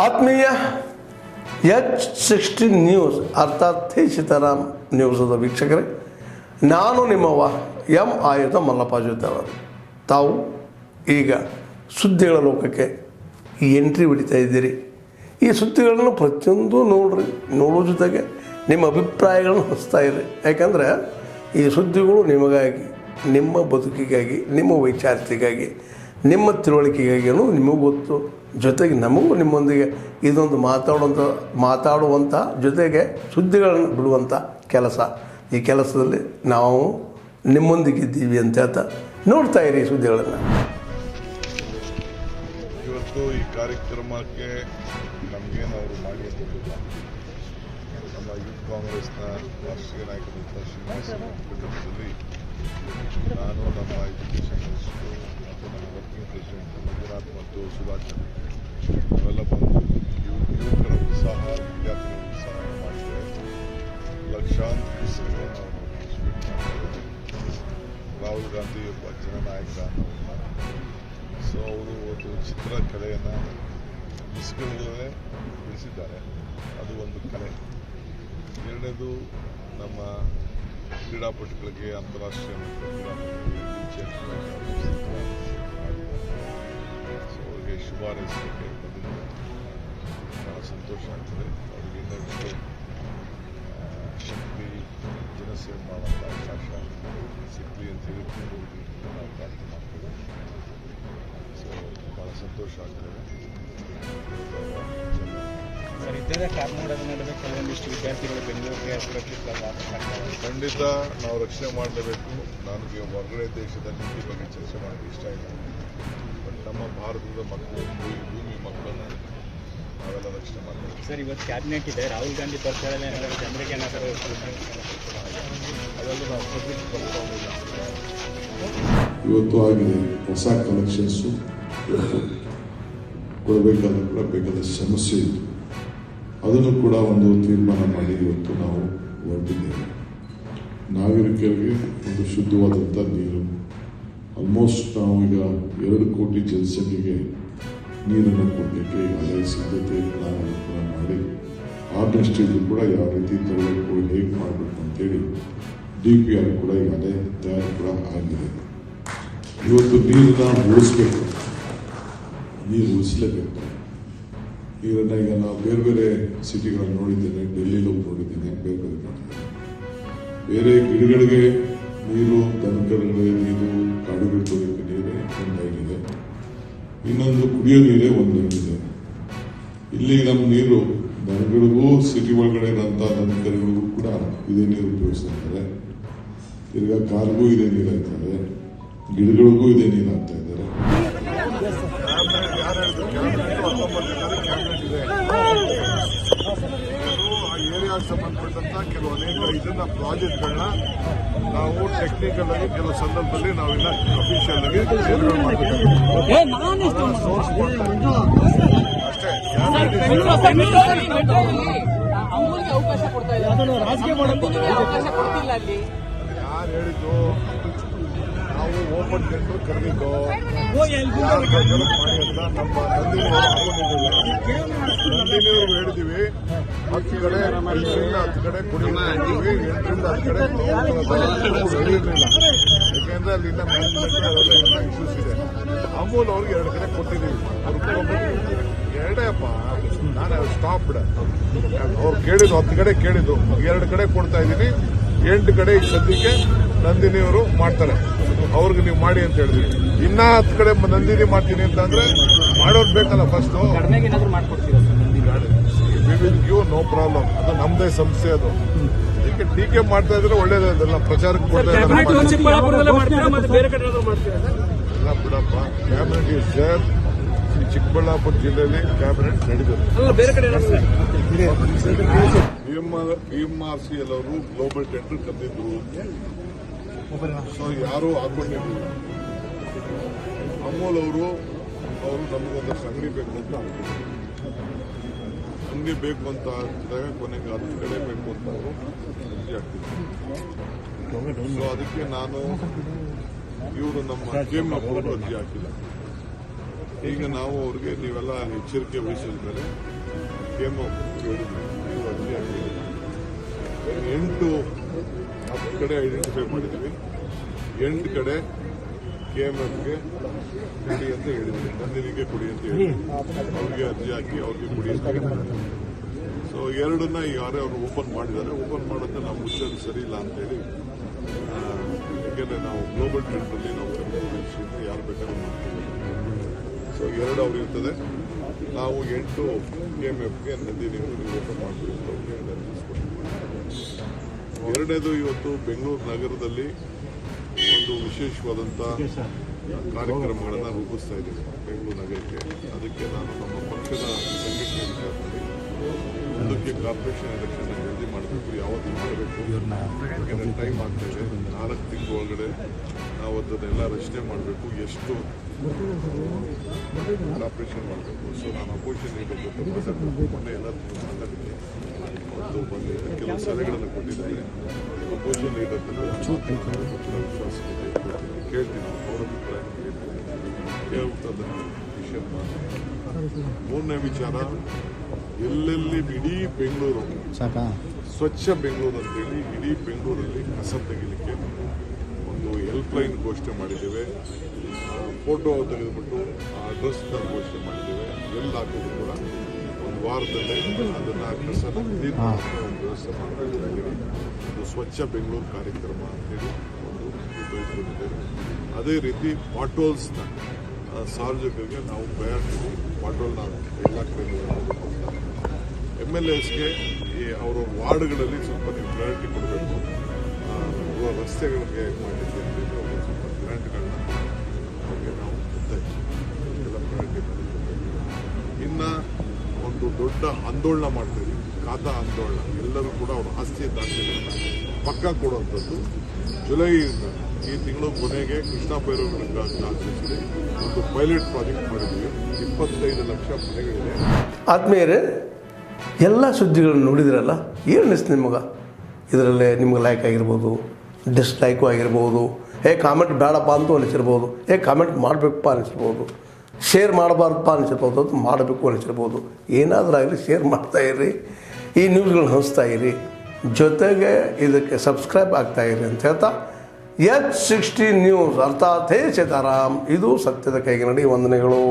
ಆತ್ಮೀಯ H16 news ಅರ್ಥಾತ್ ಥೇ ಸೀತಾರಾಮ್ ನ್ಯೂಸದ ವೀಕ್ಷಕರೇ, ನಾನು ನಿಮ್ಮವ ಎಂ ಆಯುಧ ಮಲ್ಲಪ್ಪ ಜೊತೆಯವರು. ತಾವು ಈಗ ಸುದ್ದಿಗಳ ಲೋಕಕ್ಕೆ ಎಂಟ್ರಿ ಹೊಡಿತಾ ಇದ್ದೀರಿ. ಈ ಸುದ್ದಿಗಳನ್ನು ಪ್ರತಿಯೊಂದು ನೋಡೋ ಜೊತೆಗೆ ನಿಮ್ಮ ಅಭಿಪ್ರಾಯಗಳನ್ನು ಹಂಚ್ತಾ ಇರಿ. ಯಾಕಂದರೆ ಈ ಸುದ್ದಿಗಳು ನಿಮಗಾಗಿ, ನಿಮ್ಮ ಬದುಕಿಗಾಗಿ, ನಿಮ್ಮ ವೈಚಾರಿಕೆಗಾಗಿ, ನಿಮ್ಮ ತಿಳುವಳಿಕೆಗಾಗಿಯೂ ನಿಮಗೂ ಗೊತ್ತು. ಜೊತೆಗೆ ನಮಗೂ ನಿಮ್ಮೊಂದಿಗೆ ಇದೊಂದು ಮಾತಾಡುವಂಥ ಜೊತೆಗೆ ಸುದ್ದಿಗಳನ್ನು ಬಿಡುವಂಥ ಕೆಲಸ. ಈ ಕೆಲಸದಲ್ಲಿ ನಾವು ನಿಮ್ಮೊಂದಿಗಿದ್ದೀವಿ ಅಂತ ಹೇಳ್ತಾ ನೋಡ್ತಾ ಇರಿ ಈ ಸುದ್ದಿಗಳನ್ನು. ಇವತ್ತು ಈ ಕಾರ್ಯಕ್ರಮಕ್ಕೆ ನಮಗೇನು ಅವರು ಮಾಡಿ ಅಂತಿಲ್ಲ. ನಮ್ಮ ಯೂತ್ ಕಾಂಗ್ರೆಸ್ನ ರಾಷ್ಟ್ರೀಯ ನಾಯಕರಾದ ಶ್ರೀನಿವಾಸದಲ್ಲಿ ನಾನು, ನಮ್ಮ ಎಜುಕೇಷನ್ ಮಿನಿಸ್ಟರು ಮತ್ತು ನಮ್ಮ ವರ್ಕಿಂಗ್ ಪ್ರೆಸಿಡೆಂಟ್ ಮಂಜುನಾಥ್ ಮತ್ತು ಸುಭಾಷ್ ನಾವೆಲ್ಲ ಬಂದು ಯುವಕರ ಉತ್ಸಾಹ, ವಿದ್ಯಾರ್ಥಿಗಳ ಉತ್ಸಾಹ ಮಾಡಿದ್ದೇವೆ. ಲಕ್ಷಾಂತರ ಪುಸ್ತಕಗಳನ್ನು ನಾವು ಡಿಸ್ಟ್ರಿಬ್ಯೂಟ್ ಮಾಡ್ತೇವೆ. ರಾಹುಲ್ ಗಾಂಧಿ ಒಬ್ಬ ಜನನಾಯಕ. ಸೊ ಅವರು ಒಂದು ಚಿತ್ರಕಲೆಯನ್ನು ಪುಸ್ತಕಗಳಲ್ಲೇ ಬಿಡಿಸಿದ್ದಾರೆ. ಅದು ಒಂದು ಕಲೆ. ಎರಡನೇದು ನಮ್ಮ ಕ್ರೀಡಾಪಟುಗಳಿಗೆ, ಅಂತಾರಾಷ್ಟ್ರೀಯ ಕ್ರೀಡಾಪಟುಗಳಿಗೆ ಸೊ ಅವರಿಗೆ ಶುಭ ಹಾರೈಸಲಿಕ್ಕೆ ಬಂದಿದ್ದಾರೆ. ಭಾಳ ಸಂತೋಷ ಆಗ್ತದೆ. ಅವರಿಗೆ ಇನ್ನಷ್ಟು ಶಕ್ತಿ, ಜನಸೇವೆ ಮಾಡುವಂಥ ಅವಕಾಶ ಸಿಗಲಿ ಅಂತ ಹೇಳಿ ನಾವು ಪ್ರಾರ್ಥನೆ ಮಾಡ್ತೇವೆ. ಸೊ ಭಾಳ ಸಂತೋಷ ಆಗ್ತದೆ. ಸರ್, ಇದ್ದರೆ ಕಾರ್ನಾಡದ ನಡುವೆ ಕೆಲವೊಂದಿಷ್ಟು ವಿದ್ಯಾರ್ಥಿಗಳು ಬೆಂಗಳೂರಿಗೆ ಖಂಡಿತ ನಾವು ರಕ್ಷಣೆ ಮಾಡಲೇಬೇಕು. ನನಗೆ ಹೊರಗಡೆ ದೇಶದ ನೀತಿ ಬಗ್ಗೆ ಚರ್ಚೆ ಮಾಡೋಕ್ಕೆ ಇಷ್ಟ ಇಲ್ಲ. ಬಟ್ ನಮ್ಮ ಭಾರತದ ಮಕ್ಕಳು, ಭೂಮಿ ಮಕ್ಕಳನ್ನು ನಾವೆಲ್ಲ ರಕ್ಷಣೆ ಮಾಡಬೇಕು. ಸರ್, ಇವತ್ತು ಕ್ಯಾಬಿನೆಟ್ ಇದೆ. ರಾಹುಲ್ ಗಾಂಧಿ ಪಕ್ಷದಲ್ಲಿ ಜನರಿಗೆ ಏನಾದರೂ ಅದೆಲ್ಲ ನಾವು ಇವತ್ತು ಆಗಿದೆ. ಹೊಸ ಕಲೆಕ್ಷನ್ಸು ಕೊಡಬೇಕಾದ್ರೂ ಕೂಡ ಬೇಕಾದ ಸಮಸ್ಯೆ ಇತ್ತು. ಅದನ್ನು ಕೂಡ ಒಂದು ತೀರ್ಮಾನ ಮಾಡಿ ಇವತ್ತು ನಾವು ಹೊರಟಿದ್ದೇವೆ. ನಾಗರಿಕರಿಗೆ ಒಂದು ಶುದ್ಧವಾದಂಥ ನೀರು, ಆಲ್ಮೋಸ್ಟ್ ನಾವು ಈಗ 2 ಕೋಟಿ ಜನಸಂಖ್ಯೆಗೆ ನೀರನ್ನು ಕೊಡಲಿಕ್ಕೆ ಈಗಾಗಲೇ ಸಿದ್ಧತೆ ಪ್ಲಾನ್ ಕೂಡ ಮಾಡಿ ಆಗಸ್ಟ್ ಇದು ಕೂಡ ಯಾವ ರೀತಿ ತರಬೇಕು, ಹೇಗೆ ಮಾಡಬೇಕು ಅಂತೇಳಿ DPR ಕೂಡ ಈಗಾಗಲೇ ತಯಾರು ಕೂಡ ಆಗಿದೆ. ಇವತ್ತು ನೀರನ್ನು ಉಳಿಸ್ಬೇಕು, ನೀರು ಉಳಿಸಲೇಬೇಕು. ನೀರನ್ನು ಈಗ ನಾವು ಬೇರೆ ಬೇರೆ ಸಿಟಿಗಳನ್ನು ನೋಡಿದ್ದೇನೆ, ಡೆಲ್ಲಿಲೂ ನೋಡಿದ್ದೇನೆ, ಬೇರೆ ಬೇರೆ ನೋಡಿದ್ದೇನೆ. ಬೇರೆ ಗಿಡಗಳಿಗೆ ನೀರು, ದನಕರುಗಳಿಗೆ ನೀರು, ಕಾಡುಗಳಿಗೆ ನೀರೇ ಒಂದಾಗಿದೆ. ಇನ್ನೊಂದು ಕುಡಿಯೋ ನೀರೇ ಒಂದಾಗಿದೆ. ಇಲ್ಲಿ ನಮ್ಮ ನೀರು ದನಗಳಿಗೂ, ಸಿಟಿ ಒಳಗಡೆ ಇರೋಂಥ ದನಕರುಗಳಿಗೂ ಕೂಡ ಇದೇ ನೀರು ಉಪಯೋಗಿಸ್ತಾರೆ. ತಿರ್ಗಾ ಕಾರ್ಗೂ ಇದೇ ನೀರು ಹಾಕ್ತಾರೆ, ಗಿಡಗಳಿಗೂ ಇದೇ ನೀರು ಹಾಕ್ತಾ ಇದ್ದಾರೆ. ಏರಿಯಾಗೆ ಸಂಬಂಧಪಟ್ಟಂತ ಕೆಲವು ಅನೇಕ ಇದನ್ನ ಪ್ರಾಜೆಕ್ಟ್ಗಳನ್ನ ನಾವು ಟೆಕ್ನಿಕಲ್ ಆಗಿ ಕೆಲವು ಸಂದರ್ಭದಲ್ಲಿ ನಾವಿನ್ನ ಅಫಿಷಿಯಲ್ ಆಗಿ ಸೋರ್ಸ್ ಅಷ್ಟೇ. ಯಾರು ಹೇಳಿದ್ದು? ನಾವು ಓಪನ್ ಟೆಂಡರ್ ಕರೆದಿದ್ದು ಮಾಡಿ ಅಂತ ನಮ್ಮ ನಂದಿನಿಯವರು ಹೇಳಿದ್ದೀವಿ. 10 ಕಡೆ 5 ಕಡೆ ಕುಡಿಯುವ 8 ಕಡೆ ಹೇಳಿರಲಿಲ್ಲ. ಯಾಕೆಂದ್ರೆ ಅಲ್ಲಿ ಇಶ್ಯೂಸ್ ಇದೆ. ಅಮೂಲ್ ಅವ್ರಿಗೆ 2 ಕಡೆ ಕೊಟ್ಟಿದ್ದೀವಿ. ಎರಡೇಪ್ಪ, ನಾನು ಸ್ಟಾಪ್ಡ್. ಅವ್ರು ಕೇಳಿದ್ದು 10 ಕಡೆ ಕೇಳಿದ್ದು, 2 ಕಡೆ ಕೊಡ್ತಾ ಇದ್ದೀನಿ. 8 ಕಡೆ ಈಗ ಸದ್ಯಕ್ಕೆ ನಂದಿನಿಯವರು ಮಾಡ್ತಾರೆ. ಅವ್ರಿಗೆ ನೀವು ಮಾಡಿ ಅಂತ ಹೇಳಿದ್ವಿ. ಇನ್ನ 10 ಕಡೆ ನಂದಿನಿ ಮಾಡ್ತೀನಿ ಅಂತಂದ್ರೆ ಮಾಡೋದು ಬೇಕಲ್ಲ. ಫಸ್ಟ್ ನೋ ಪ್ರಾಬ್ಲಮ್, ಅದು ನಮ್ದೇ ಸಂಸ್ಥೆ. ಅದು ಅದಕ್ಕೆ ಟೀಕೆ ಮಾಡ್ತಾ ಇದ್ರೆ ಒಳ್ಳೇದೇ. ಅದೆಲ್ಲ ಪ್ರಚಾರಕ್ಕೆ ಕೊಡ್ತಾ ಇದ್ದಾರೆ. ಎಲ್ಲ ಬಿಡಪ್ಪ, ಕ್ಯಾಬಿನೆಟ್ ಇಸ್ ದೇರ್. ಚಿಕ್ಕಬಳ್ಳಾಪುರ ಜಿಲ್ಲೆಯಲ್ಲಿ ಕ್ಯಾಬಿನೆಟ್ ನಡೆದಿದೆ. BMRC ಎಲ್ಲವರು ಗ್ಲೋಬಲ್ ಟೆಂಡರ್ ಕರೆದಿದ್ರು. ಸೊ ಯಾರು ಹಾಕೊಂಡಿರ್ಲಿಲ್ಲ. ಅಮೂಲ್ ಅವರು ನಮಗೊಂದಷ್ಟು ಅಂಗಡಿ ಬೇಕು ಅಂತ ಅಂಗಡಿ ಬೇಕು ಅಂತ ಆಗ್ತಿದ್ದಾರೆ. ಕೊನೆಗೆ 10 ಕಡೆ ಬೇಕು ಅಂತ ಅವರು ಅರ್ಜಿ ಹಾಕ್ತಿದ್ರು. ಸೊ ಅದಕ್ಕೆ ನಾನು ಇವರು ನಮ್ಮ KM ಅರ್ಜಿ ಹಾಕಿಲ್ಲ. ಈಗ ನಾವು ಅವ್ರಿಗೆ ನೀವೆಲ್ಲ ಎಚ್ಚರಿಕೆ ವಹಿಸಿದ ಮೇಲೆ ಕೇಮೋ ಹೇಳಿದ್ವಿ, ನೀವು ಅರ್ಜಿ ಹಾಕಿದ್ದೀವಿ. 8 ಕಡೆ ಐಡೆಂಟಿಫೈ ಮಾಡಿದ್ದೀವಿ. 8 ಕಡೆ KMFಗೆ ಕುಡಿ ಅಂತ ಹೇಳಿದ್ವಿ, ನಂದಿನಿಗೆ ಕುಡಿ ಅಂತ ಹೇಳಿದ್ವಿ. ಅವ್ರಿಗೆ ಅರ್ಜಿ ಹಾಕಿ ಅವ್ರಿಗೆ ಕುಡಿ ಅಂತ ಹೇಳಿದ್ವಿ. ಸೊ 2ನ್ನ ಯಾರೇ ಅವರು ಓಪನ್ ಮಾಡಿದ್ದಾರೆ, ಓಪನ್ ಮಾಡೋದನ್ನ ನಾವು ಮುಚ್ಚೋದು ಸರಿ ಇಲ್ಲ ಅಂತೇಳಿ, ಯಾಕೆಂದರೆ ನಾವು ಗ್ಲೋಬಲ್ ಟ್ರೆಂಡಲ್ಲಿ ನಾವು ಯಾರು ಬೇಕಾದ್ರೂ ಮಾಡ್ತೀವಿ. ಸೊ 2 ಅವ್ರು ಇರ್ತದೆ. ನಾವು 8 KMFಗೆ ನಂದಿನಿ ಓಪನ್ ಮಾಡಬೇಕು ಅಂತ ಹೇಳಿದ್ದಾರೆ. ಎರಡನೇದು, ಇವತ್ತು ಬೆಂಗಳೂರು ನಗರದಲ್ಲಿ ಒಂದು ವಿಶೇಷವಾದಂಥ ಕಾರ್ಯಕ್ರಮಗಳನ್ನು ರೂಪಿಸ್ತಾ ಇದ್ದೀವಿ ಬೆಂಗಳೂರು ನಗರಕ್ಕೆ. ಅದಕ್ಕೆ ನಾನು ನಮ್ಮ ಪಕ್ಷದ ಸಂಘಟನೆ ವಿಚಾರದಲ್ಲಿ ಮುಂದಕ್ಕೆ ಕಾರ್ಪೊರೇಷನ್ ಎಲೆಕ್ಷನ್ ಜಲ್ದಿ ಮಾಡಬೇಕು, ಯಾವತ್ತು ಮಾಡಬೇಕು, ಯಾಕೆಂದರೆ ಟೈಮ್ ಆಗ್ತಾಯಿದೆ. 4 ತಿಂಗಳ ಒಳಗಡೆ ನಾವು ಅದನ್ನೆಲ್ಲ ರಚನೆ ಮಾಡಬೇಕು, ಎಷ್ಟು ಕಾರ್ಪೊರೇಷನ್ ಮಾಡಬೇಕು. ಸೊ ನಾನು ಅಪೋಸಿಷನ್ ಲೀಡರ್ ಜೊತೆ ಮಾತಾಡಬೇಕು. ಮೊನ್ನೆ ಎಲ್ಲರೂ ಮಾತಾಡಿದ್ದೆ, ಮತ್ತು ಬಂದು ಕೆಲವು ಸಲಹೆಗಳನ್ನು ಕೊಟ್ಟಿದ್ದಾರೆ. ಅಪೋಸಿಷನ್ ಲೀಡರ್ ವಿಶ್ವಾಸ ಕೇಳ್ತೀನಿ, ಅವರ ಅಭಿಪ್ರಾಯ ಕೇಳ್ಬಿಟ್ಟು ಅದನ್ನು ವಿಷಯ ಮಾಡ್ತೀನಿ. 3ನೇ ವಿಚಾರ, ಎಲ್ಲೆಲ್ಲಿ ಇಡೀ ಬೆಂಗಳೂರು ಸ್ವಚ್ಛ ಬೆಂಗಳೂರು ಅಂತೇಳಿ ಇಡೀ ಬೆಂಗಳೂರಲ್ಲಿ ಕಸ ತೆಗಿಲಿಕ್ಕೆ ಒಂದು ಹೆಲ್ಪ್ಲೈನ್ ಘೋಷಣೆ ಮಾಡಿದ್ದೇವೆ. ಫೋಟೋ ತೆಗೆದುಬಿಟ್ಟು ಆ ಅಡ್ರೆಸ್ನ ಘೋಷಣೆ ಮಾಡಿದ್ದೇವೆ. ಎಲ್ಲಿ ಹಾಕಿದ್ರು ಕೂಡ ಒಂದು ವಾರದಲ್ಲೇ ಅದನ್ನು ಕಸನ ಕ್ಲೀನ್ ಮಾಡೋ ಒಂದು ವ್ಯವಸ್ಥೆ ಮಾಡಬೇಕಾಗಿದೆ. ಒಂದು ಸ್ವಚ್ಛ ಬೆಂಗಳೂರು ಕಾರ್ಯಕ್ರಮ ಅಂತೇಳಿ ಒಂದು ಬಯಸ್ಕೊಂಡಿದ್ದೇವೆ. ಅದೇ ರೀತಿ ಪಾಟೋಲ್ಸ್ನ ಸಾರ್ವಜನಿಕರಿಗೆ ನಾವು ಪ್ರಯಾಣಿಸಿ ಪಾಟೋಲ್ನ ಎಲ್ಲ ಕಡೆ MLAಸ್ಗೆ ಅವರ ವಾರ್ಡ್ಗಳಲ್ಲಿ ಸ್ವಲ್ಪ ನೀವು ಗ್ಯಾರಂಟಿ ಕೊಡಬೇಕು. ರಸ್ತೆಗಳಿಗೆ ಮಾಡಲಿಕ್ಕೆ ಅವ್ರಿಗೆ ಸ್ವಲ್ಪ ಗ್ರಾಂಟ್ಗಳನ್ನ ಅವ್ರಿಗೆ ನಾವು ಎಲ್ಲ ಗ್ಯಾರಂಟಿ ಮಾಡಬೇಕು. ಇನ್ನು ಒಂದು ದೊಡ್ಡ ಆಂದೋಲನ ಮಾಡ್ತೀವಿ, ಖಾತಾ ಆಂದೋಲನ. ಎಲ್ಲರೂ ಕೂಡ ಅವ್ರ ಆಸ್ತಿ ದಾಖಲೆಗಳನ್ನು ಪಕ್ಕ ಕೊಡುವಂಥದ್ದು. ಜುಲೈಯಿಂದ ಈ ತಿಂಗಳು ಕೊನೆಗೆ ಕೃಷ್ಣ ಭೈರವ ಕಾನ್ಸ್ಟಿಟ್ಯೂನ್ಸಿಲಿ ಒಂದು ಪೈಲಟ್ ಪ್ರಾಜೆಕ್ಟ್ ಮಾಡಿದ್ದೀವಿ. 25 ಲಕ್ಷ ಮನೆಗಳಿದೆ. ಆದ್ಮೇಲೆ ಎಲ್ಲ ಸುದ್ದಿಗಳನ್ನು ನೋಡಿದ್ರಲ್ಲ, ಏನು ಅನಿಸ್ತು ನಿಮಗೆ? ಇದರಲ್ಲೇ ನಿಮ್ಗೆ ಲೈಕ್ ಆಗಿರ್ಬೋದು, ಡಿಸ್ಲೈಕು ಆಗಿರ್ಬೋದು, ಕಾಮೆಂಟ್ ಬೇಡಪ್ಪ ಅಂತೂ ಅನಿಸಿರ್ಬೋದು, ಕಾಮೆಂಟ್ ಮಾಡಬೇಕಪ್ಪ ಅನಿಸಿರ್ಬೋದು, ಶೇರ್ ಮಾಡಬಾರ್ದಪ್ಪ ಅನಿಸಿರ್ಬೋದು, ಅದು ಮಾಡಬೇಕು ಅನಿಸಿರ್ಬೋದು. ಏನಾದರೂ ಆಗಲಿ ಶೇರ್ ಮಾಡ್ತಾಯಿರಿ, ಈ ನ್ಯೂಸ್ಗಳನ್ನ ಹಂಚ್ತಾ ಇರಿ, ಜೊತೆಗೆ ಇದಕ್ಕೆ ಸಬ್ಸ್ಕ್ರೈಬ್ ಆಗ್ತಾಯಿರಿ ಅಂತ ಹೇಳ್ತಾ H16 ನ್ಯೂಸ್ ಅರ್ಥಾತ್ ಹೇ ಸೀತಾರಾಮ್, ಇದು ಸತ್ಯದ ಕೈಗೆ ನಡಿ. ವಂದನೆಗಳು.